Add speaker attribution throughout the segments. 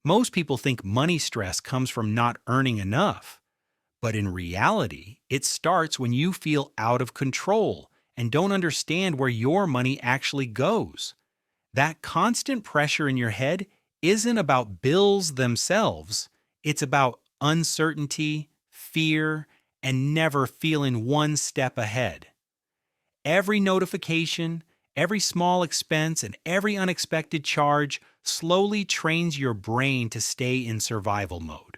Speaker 1: Most people think money stress comes from not earning enough, but in reality, it starts when you feel out of control and don't understand where your money actually goes. That constant pressure in your head isn't about bills themselves, it's about uncertainty, fear, and never feeling one step ahead. Every notification, every small expense, and every unexpected charge slowly trains your brain to stay in survival mode.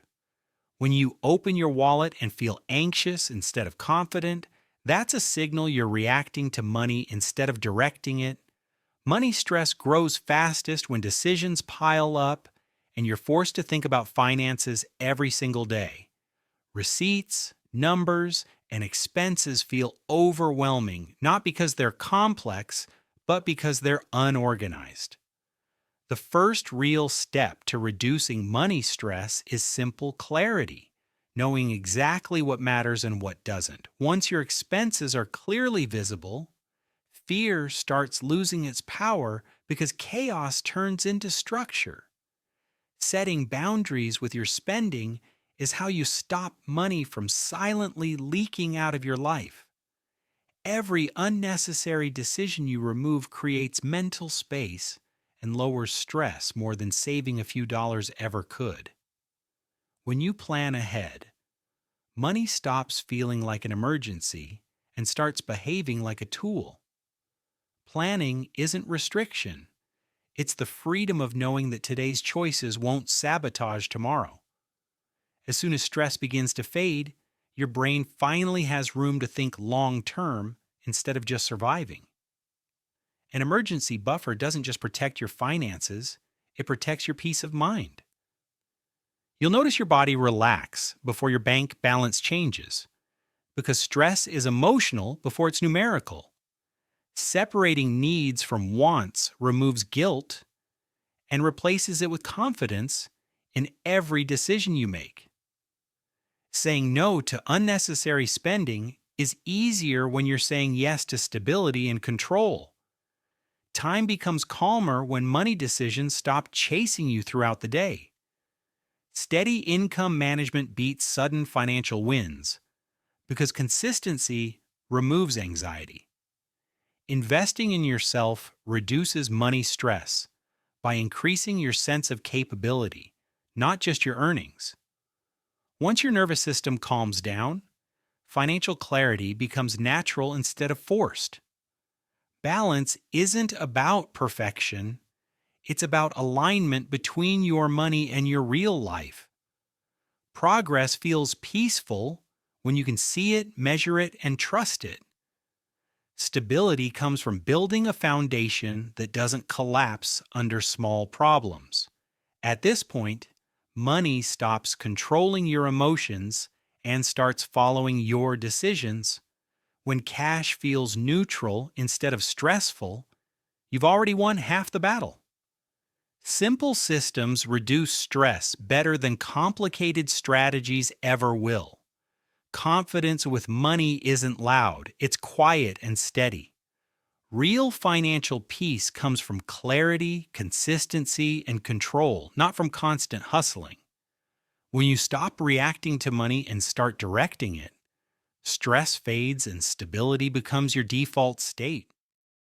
Speaker 1: When you open your wallet and feel anxious instead of confident, that's a signal you're reacting to money instead of directing it. Money stress grows fastest when decisions pile up and you're forced to think about finances every single day. Receipts, numbers, and expenses feel overwhelming, not because they're complex, but because they're unorganized. The first real step to reducing money stress is simple clarity, knowing exactly what matters and what doesn't. Once your expenses are clearly visible, fear starts losing its power because chaos turns into structure. Setting boundaries with your spending is how you stop money from silently leaking out of your life. Every unnecessary decision you remove creates mental space and lowers stress more than saving a few dollars ever could. When you plan ahead, money stops feeling like an emergency and starts behaving like a tool. Planning isn't restriction, it's the freedom of knowing that today's choices won't sabotage tomorrow. As soon as stress begins to fade, your brain finally has room to think long term instead of just surviving. An emergency buffer doesn't just protect your finances, it protects your peace of mind. You'll notice your body relax before your bank balance changes, because stress is emotional before it's numerical. Separating needs from wants removes guilt and replaces it with confidence in every decision you make. Saying no to unnecessary spending is easier when you're saying yes to stability and control. Time becomes calmer when money decisions stop chasing you throughout the day. Steady income management beats sudden financial wins because consistency removes anxiety. Investing in yourself reduces money stress by increasing your sense of capability, not just your earnings. Once your nervous system calms down, financial clarity becomes natural instead of forced. Balance isn't about perfection, it's about alignment between your money and your real life. Progress feels peaceful when you can see it, measure it, and trust it. Stability comes from building a foundation that doesn't collapse under small problems. At this point, money stops controlling your emotions and starts following your decisions. When cash feels neutral instead of stressful, you've already won half the battle. Simple systems reduce stress better than complicated strategies ever will. Confidence with money isn't loud, it's quiet and steady. Real financial peace comes from clarity, consistency, and control, not from constant hustling. When you stop reacting to money and start directing it, stress fades and stability becomes your default state.